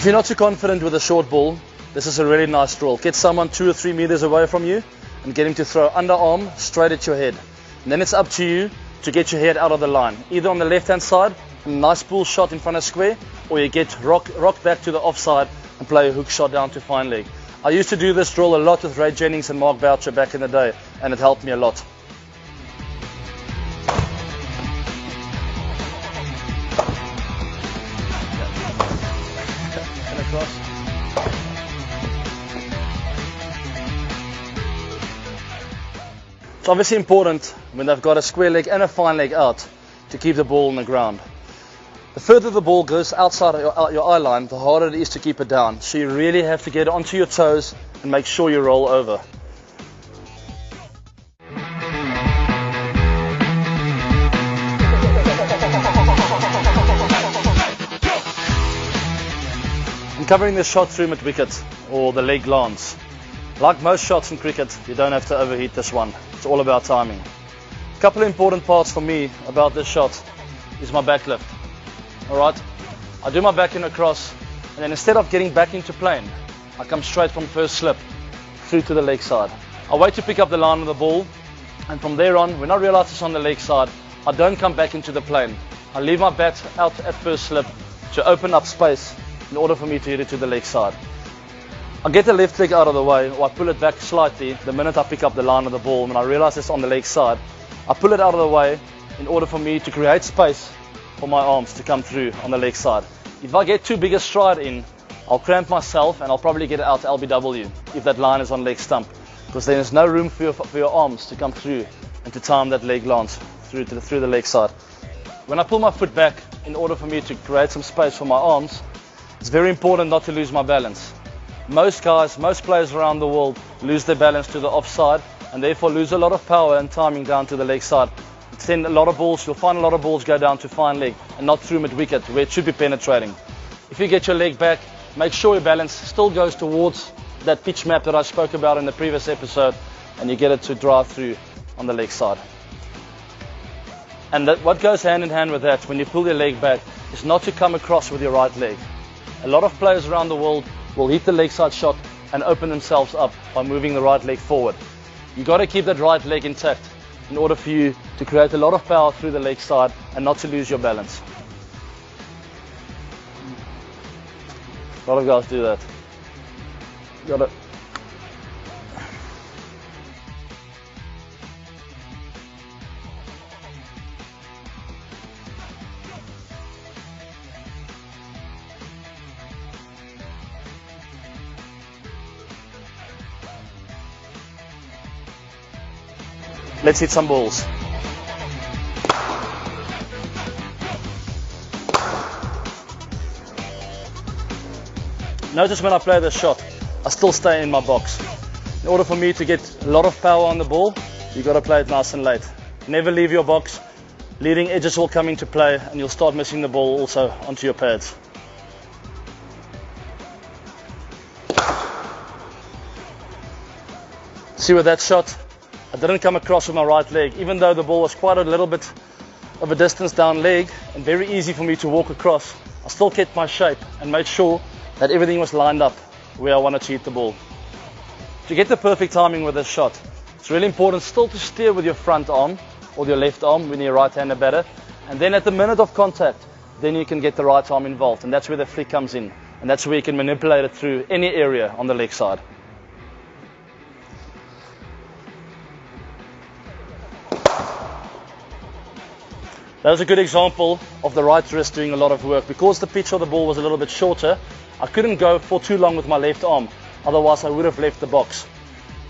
If you're not too confident with a short ball, this is a really nice drill. Get someone 2 or 3 meters away from you and get him to throw underarm straight at your head. And then it's up to you to get your head out of the line. Either on the left hand side, a nice bull shot in front of square, or you get rock back to the offside and play a hook shot down to fine leg. I used to do this drill a lot with Ray Jennings and Mark Boucher back in the day, and it helped me a lot. It's obviously important when they've got a square leg and a fine leg out to keep the ball on the ground. The further the ball goes outside of your eye line, the harder it is to keep it down. So you really have to get onto your toes and make sure you roll over. I'm covering this shot through mid-wicket, or the leg glance. Like most shots in cricket, you don't have to overheat this one. It's all about timing. A couple of important parts for me about this shot is my back lift. Alright, I do my back in across, and then instead of getting back into plane, I come straight from first slip through to the leg side. I wait to pick up the line of the ball, and from there on, when I realize it's on the leg side, I don't come back into the plane. I leave my bat out at first slip to open up space in order for me to hit it to the leg side. I get the left leg out of the way, or I pull it back slightly the minute I pick up the line of the ball. When I realize it's on the leg side, I pull it out of the way in order for me to create space for my arms to come through on the leg side. If I get too big a stride in, I'll cramp myself and I'll probably get it out to LBW if that line is on leg stump, because then there's no room for your arms to come through and to time that leg lance through the leg side. When I pull my foot back in order for me to create some space for my arms, it's very important not to lose my balance. Most players around the world lose their balance to the offside and therefore lose a lot of power and timing down to the leg side. You'll find a lot of balls go down to fine leg and not through mid-wicket where it should be penetrating. If you get your leg back, make sure your balance still goes towards that pitch map that I spoke about in the previous episode, and you get it to drive through on the leg side. And what goes hand in hand with that when you pull your leg back is not to come across with your right leg. A lot of players around the world will hit the leg side shot and open themselves up by moving the right leg forward. You've got to keep that right leg intact in order for you to create a lot of power through the leg side and not to lose your balance. A lot of guys do that. Got it. Let's hit some balls. Notice when I play this shot, I still stay in my box. In order for me to get a lot of power on the ball, you've got to play it nice and late. Never leave your box. Leading edges will come into play and you'll start missing the ball also onto your pads. See with that shot, I didn't come across with my right leg, even though the ball was quite a little bit of a distance down leg and very easy for me to walk across. I still kept my shape and made sure that everything was lined up where I wanted to hit the ball. To get the perfect timing with this shot, it's really important still to steer with your front arm or your left arm when you're a right-handed batter, and then at the minute of contact, then you can get the right arm involved, and that's where the flick comes in, and that's where you can manipulate it through any area on the leg side. That was a good example of the right wrist doing a lot of work. Because the pitch of the ball was a little bit shorter, I couldn't go for too long with my left arm, otherwise I would have left the box.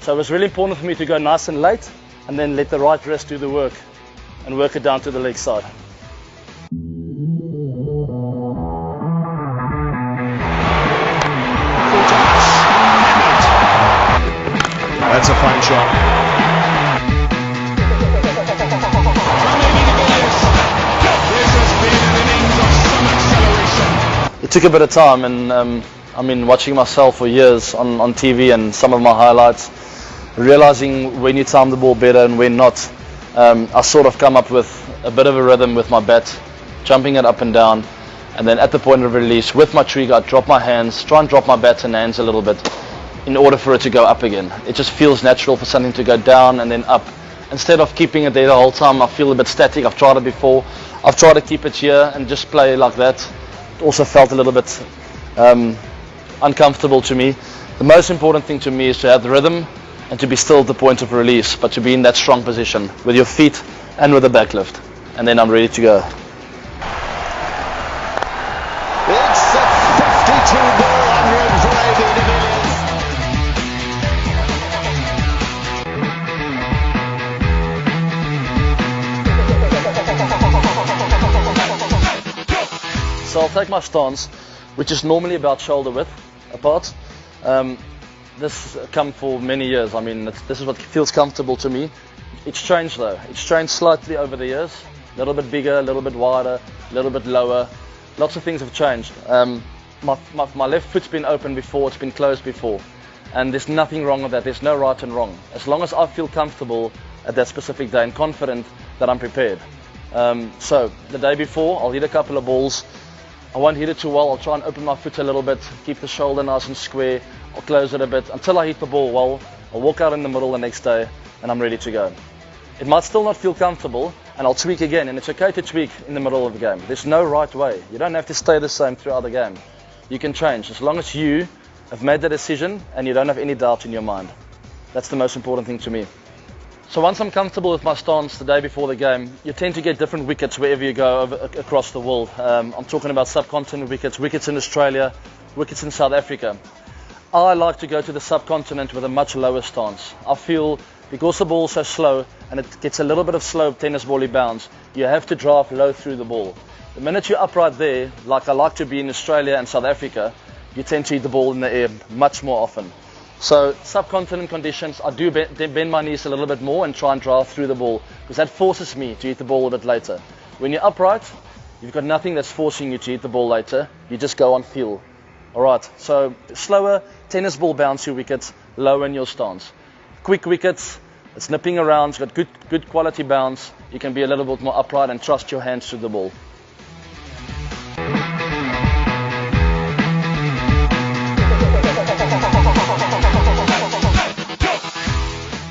So it was really important for me to go nice and late and then let the right wrist do the work and work it down to the leg side. That's a fine shot. It took a bit of time, and I mean, watching myself for years on TV and some of my highlights, realizing when you time the ball better and when not, I sort of come up with a bit of a rhythm with my bat, jumping it up and down, And then at the point of release, with my trigger, I drop my hands, try and drop my bats and hands a little bit in order for it to go up again. It just feels natural for something to go down and then up. Instead of keeping it there the whole time, I feel a bit static. I've tried it before. I've tried to keep it here and just play like that. It also felt a little bit uncomfortable to me. The most important thing to me is to have the rhythm and to be still at the point of release, but to be in that strong position with your feet and with the back lift. And then I'm ready to go. It's a 52-ball 100 for AB Devilliers. So I'll take my stance, which is normally about shoulder width apart. This has come for many years. I mean, this is what feels comfortable to me. It's changed though. It's changed slightly over the years. A little bit bigger, a little bit wider, a little bit lower. Lots of things have changed. My left foot's been open before, it's been closed before. And there's nothing wrong with that. There's no right and wrong. As long as I feel comfortable at that specific day and confident that I'm prepared. So the day before, I'll hit a couple of balls. I won't hit it too well. I'll try and open my foot a little bit, keep the shoulder nice and square. I'll close it a bit until I hit the ball well. I'll walk out in the middle the next day and I'm ready to go. It might still not feel comfortable and I'll tweak again, and it's okay to tweak in the middle of the game. There's no right way. You don't have to stay the same throughout the game. You can change as long as you have made the decision and you don't have any doubt in your mind. That's the most important thing to me. So once I'm comfortable with my stance the day before the game, you tend to get different wickets wherever you go across the world. I'm talking about subcontinent wickets, wickets in Australia, wickets in South Africa. I like to go to the subcontinent with a much lower stance. I feel because the ball's so slow and it gets a little bit of slow tennis bally bounce, you have to drive low through the ball. The minute you're upright there, like I like to be in Australia and South Africa, you tend to hit the ball in the air much more often. So subcontinent conditions, I do bend my knees a little bit more and try and drive through the ball because that forces me to hit the ball a bit later. When you're upright, you've got nothing that's forcing you to hit the ball later. You just go on feel. Alright, so slower tennis ball bouncy wickets, low in your stance. Quick wickets, it's nipping around, it's got good quality bounce. You can be a little bit more upright and trust your hands to the ball.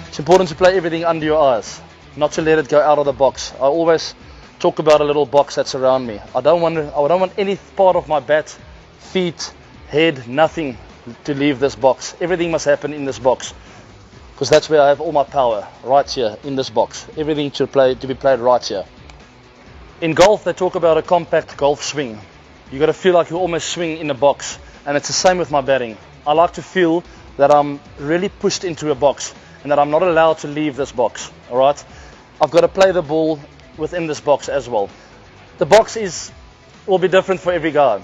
It's important to play everything under your eyes, not to let it go out of the box. I always talk about a little box that's around me. I don't want any part of my bat, feet, head, nothing to leave this box. Everything must happen in this box because that's where I have all my power, right here in this box. Everything to be played right here. In golf, they talk about a compact golf swing. You got to feel like you almost swing in a box, and it's the same with my batting. I like to feel that I'm really pushed into a box and that I'm not allowed to leave this box. All right, I've got to play the ball within this box as well. The box will be different for every guy.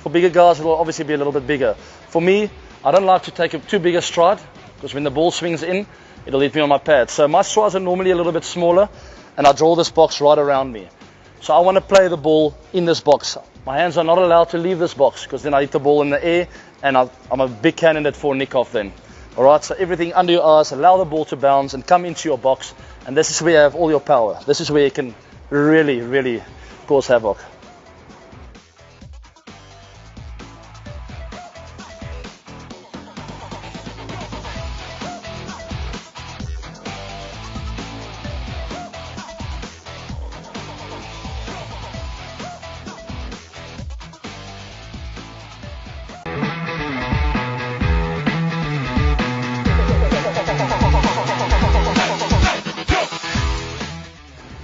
For bigger guys, it will obviously be a little bit bigger. For me, I don't like to take a too big a stride because when the ball swings in, it'll hit me on my pad. So my strides are normally a little bit smaller, and I draw this box right around me. So I want to play the ball in this box. My hands are not allowed to leave this box because then I hit the ball in the air, and I'm a big candidate for a nick-off then. All right, so everything under your eyes, allow the ball to bounce and come into your box, and this is where you have all your power. This is where you can really, really cause havoc.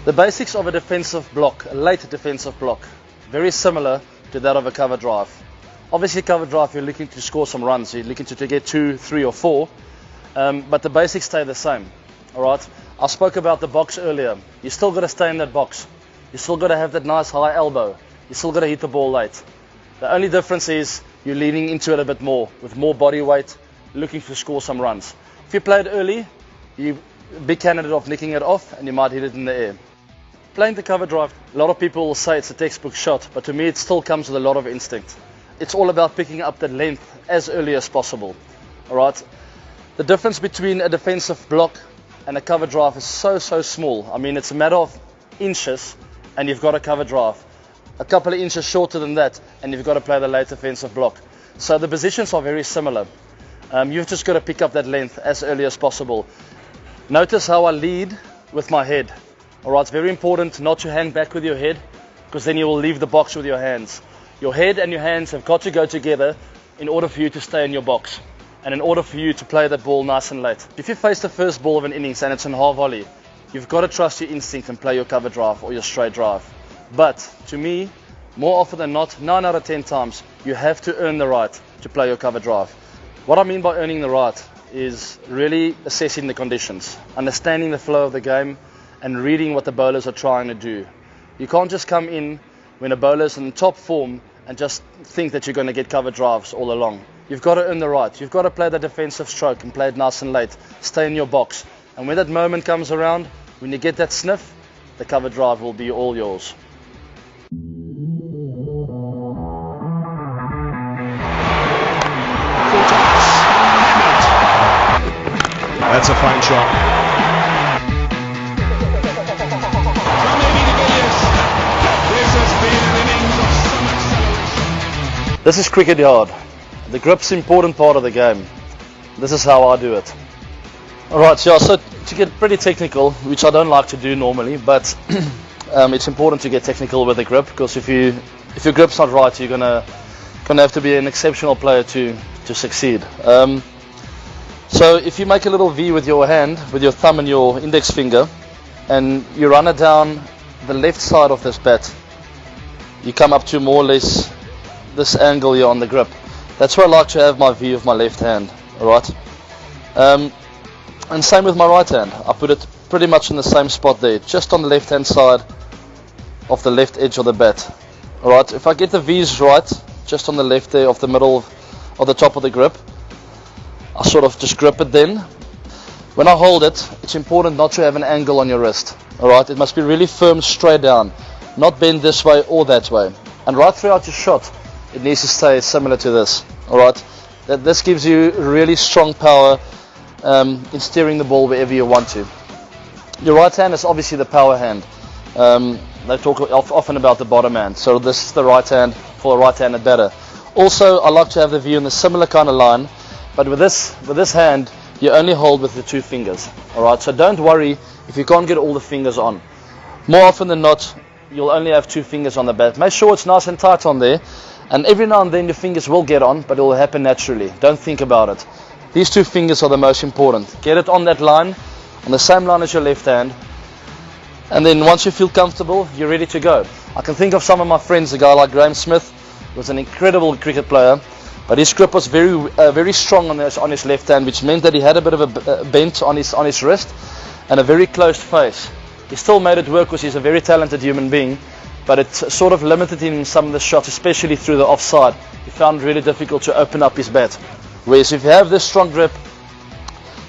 The basics of a defensive block, a late defensive block, very similar to that of a cover drive. Obviously cover drive, you're looking to score some runs, you're looking to get 2, 3 or 4, but the basics stay the same. Alright, I spoke about the box earlier. You still got to stay in that box. You still got to have that nice high elbow. You still got to hit the ball late. The only difference is you're leaning into it a bit more, with more body weight, looking to score some runs. If you play it early, you're a big candidate of nicking it off and you might hit it in the air. Playing the cover drive, a lot of people will say it's a textbook shot, but to me it still comes with a lot of instinct. It's all about picking up that length as early as possible. Alright, the difference between a defensive block and a cover drive is so small. I mean, it's a matter of inches and you've got a cover drive. a couple of inches shorter than that, and you've got to play the late offensive block. So the positions are very similar. You've just got to pick up that length as early as possible. Notice how I lead with my head. Alright, it's very important not to hang back with your head, because then you will leave the box with your hands. Your head and your hands have got to go together in order for you to stay in your box, and in order for you to play that ball nice and late. If you face the first ball of an innings and it's in half volley, you've got to trust your instinct and play your cover drive or your straight drive. But to me, more often than not, 9 out of 10 times, you have to earn the right to play your cover drive. What I mean by earning the right is really assessing the conditions, understanding the flow of the game, and reading what the bowlers are trying to do. You can't just come in when a bowler's in top form and just think that you're going to get cover drives all along. You've got to earn the right. You've got to play the defensive stroke and play it nice and late. Stay in your box. And when that moment comes around, when you get that sniff, the cover drive will be all yours. That's a fine shot. From AB Devilliers, this has been an innings of some acceleration. This is cricket yard. The grip's an important part of the game. This is how I do it. Alright, so to get pretty technical, which I don't like to do normally, but it's important to get technical with the grip, because if your grip's not right, you're gonna have to be an exceptional player to succeed. So if you make a little V with your hand, with your thumb and your index finger, and you run it down the left side of this bat, you come up to more or less this angle here on the grip. That's where I like to have my V of my left hand. Alright, and same with my right hand. I put it pretty much in the same spot there, just on the left hand side of the left edge of the bat. Alright, if I get the V's right, just on the left there of the middle of the top of the grip, I sort of just grip it then. When I hold it, it's important not to have an angle on your wrist. Alright, it must be really firm straight down, not bend this way or that way. And right throughout your shot, it needs to stay similar to this. Alright, this gives you really strong power in steering the ball wherever you want to. Your right hand is obviously the power hand. They talk often about the bottom hand, so this is the right hand for a right-handed batter. Also, I like to have the view in a similar kind of line, but with this hand, you only hold with the 2 fingers. Alright, so don't worry if you can't get all the fingers on. More often than not, you'll only have 2 fingers on the bat. Make sure it's nice and tight on there, and every now and then your fingers will get on, but it will happen naturally. Don't think about it. These 2 fingers are the most important. Get it on that line, on the same line as your left hand, and then once you feel comfortable, you're ready to go. I can think of some of my friends, a guy like Graham Smith, who was an incredible cricket player, but his grip was very strong on his left hand, which meant that he had a bit of a bent on his wrist and a very closed face. He still made it work because he's a very talented human being, but it sort of limited him in some of the shots, especially through the offside. He found it really difficult to open up his bat. Whereas if you have this strong grip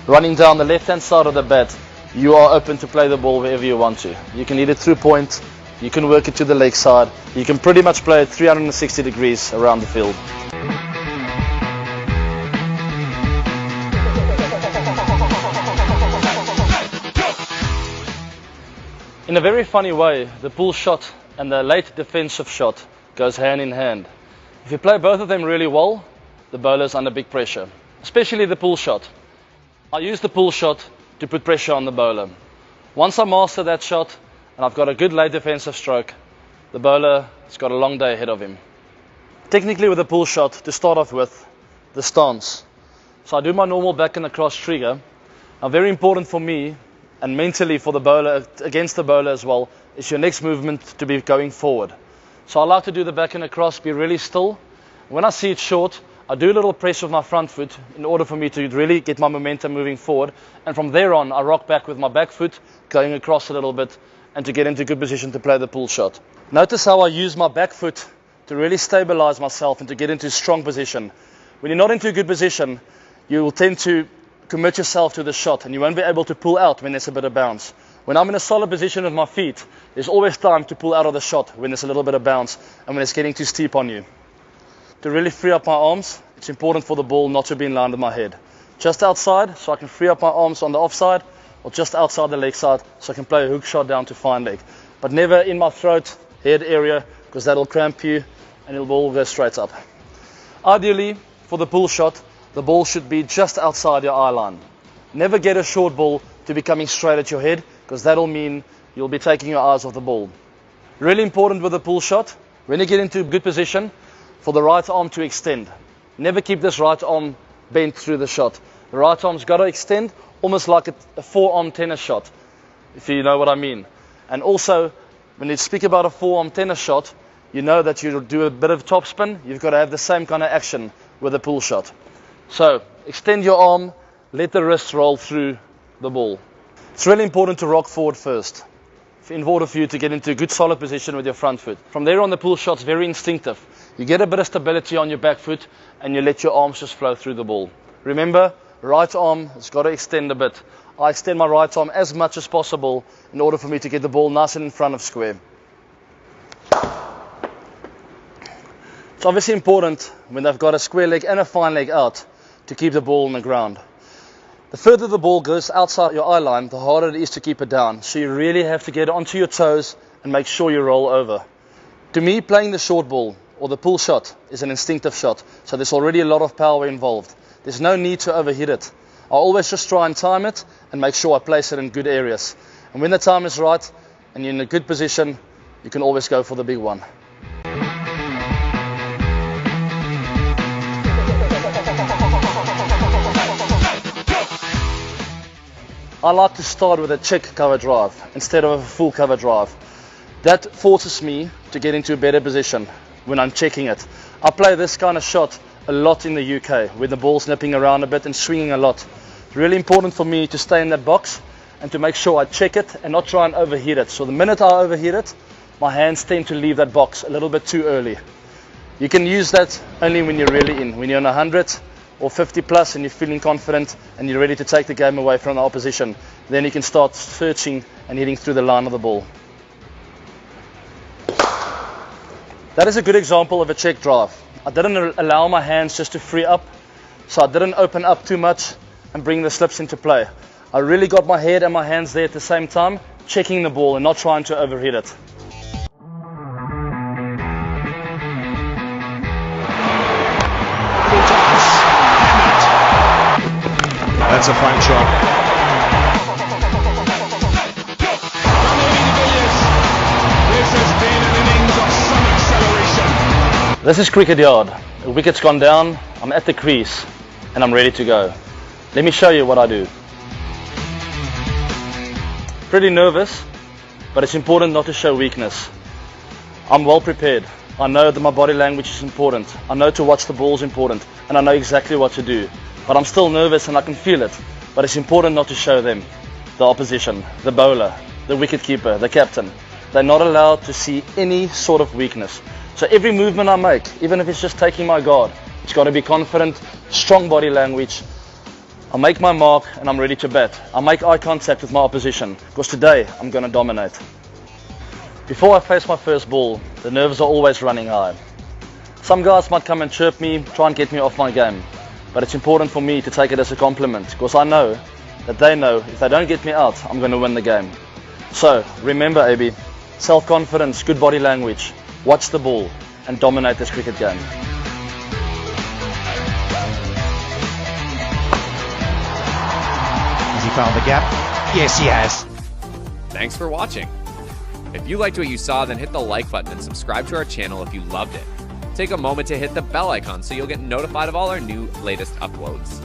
running down the left hand side of the bat, you are open to play the ball wherever you want to. You can hit it through point, you can work it to the leg side, you can pretty much play it 360 degrees around the field. In a very funny way, the pull shot and the late defensive shot goes hand in hand. If you play both of them really well, the bowler's under big pressure, especially the pull shot. I use the pull shot to put pressure on the bowler. Once I master that shot and I've got a good late defensive stroke, the bowler has got a long day ahead of him. Technically with the pull shot, to start off with, the stance. So I do my normal back and across trigger. Now very important for me, and mentally for the bowler, against the bowler as well, is your next movement to be going forward. So I like to do the back and across, be really still. When I see it short, I do a little press with my front foot in order for me to really get my momentum moving forward. And from there on, I rock back with my back foot, going across a little bit, and to get into good position to play the pull shot. Notice how I use my back foot to really stabilize myself and to get into a strong position. When you're not into a good position, you will tend to commit yourself to the shot and you won't be able to pull out when there's a bit of bounce. When I'm in a solid position with my feet, there's always time to pull out of the shot when there's a little bit of bounce and when it's getting too steep on you. To really free up my arms, it's important for the ball not to be in line with my head. Just outside, so I can free up my arms on the offside, or just outside the leg side, so I can play a hook shot down to fine leg. But never in my throat, head area, because that'll cramp you and it'll all go straight up. Ideally, for the pull shot, the ball should be just outside your eye line. Never get a short ball to be coming straight at your head, because that'll mean you'll be taking your eyes off the ball. Really important with the pull shot, when you get into a good position, for the right arm to extend. Never keep this right arm bent through the shot. The right arm's got to extend, almost like a forearm tennis shot, if you know what I mean. And also, when you speak about a forearm tennis shot, you know that you do a bit of topspin, you've got to have the same kind of action with a pull shot. So, extend your arm, let the wrist roll through the ball. It's really important to rock forward first, in order for you to get into a good solid position with your front foot. From there on, the pull shot's very instinctive. You get a bit of stability on your back foot and you let your arms just flow through the ball. Remember, right arm has got to extend a bit. I extend my right arm as much as possible in order for me to get the ball nice and in front of square. It's obviously important when they've got a square leg and a fine leg out to keep the ball on the ground. The further the ball goes outside your eye line, the harder it is to keep it down. So you really have to get onto your toes and make sure you roll over. To me, playing the short ball or the pull shot is an instinctive shot. So there's already a lot of power involved. There's no need to overhit it. I always just try and time it and make sure I place it in good areas. And when the time is right and you're in a good position, you can always go for the big one. I like to start with a check cover drive instead of a full cover drive. That forces me to get into a better position when I'm checking it. I play this kind of shot a lot in the UK, where the ball's nipping around a bit and swinging a lot. It's really important for me to stay in that box and to make sure I check it and not try and overheat it. So the minute I overheat it, my hands tend to leave that box a little bit too early. You can use that only when you're really in, when you're on 100 or 50 plus and you're feeling confident and you're ready to take the game away from the opposition. Then you can start searching and hitting through the line of the ball. That is a good example of a check drive. I didn't allow my hands just to free up, so I didn't open up too much and bring the slips into play. I really got my head and my hands there at the same time, checking the ball and not trying to overhit it. That's a fine shot. From AB Devilliers, this has been an innings of some acceleration. This is cricket yard. The wicket's gone down, I'm at the crease and I'm ready to go. Let me show you what I do. Pretty nervous, but it's important not to show weakness. I'm well prepared. I know that my body language is important. I know to watch the ball is important and I know exactly what to do. But I'm still nervous and I can feel it. But it's important not to show them, the opposition, the bowler, the wicketkeeper, the captain. They're not allowed to see any sort of weakness. So every movement I make, even if it's just taking my guard, it's got to be confident, strong body language. I make my mark and I'm ready to bat. I make eye contact with my opposition because today I'm going to dominate. Before I face my first ball, the nerves are always running high. Some guys might come and chirp me, try and get me off my game. But it's important for me to take it as a compliment because I know that they know if they don't get me out, I'm going to win the game. So remember, AB, self-confidence, good body language, watch the ball and dominate this cricket game. Has he found the gap? Yes, he has. Thanks for watching. If you liked what you saw, then hit the like button and subscribe to our channel if you loved it. Take a moment to hit the bell icon so you'll get notified of all our new latest uploads.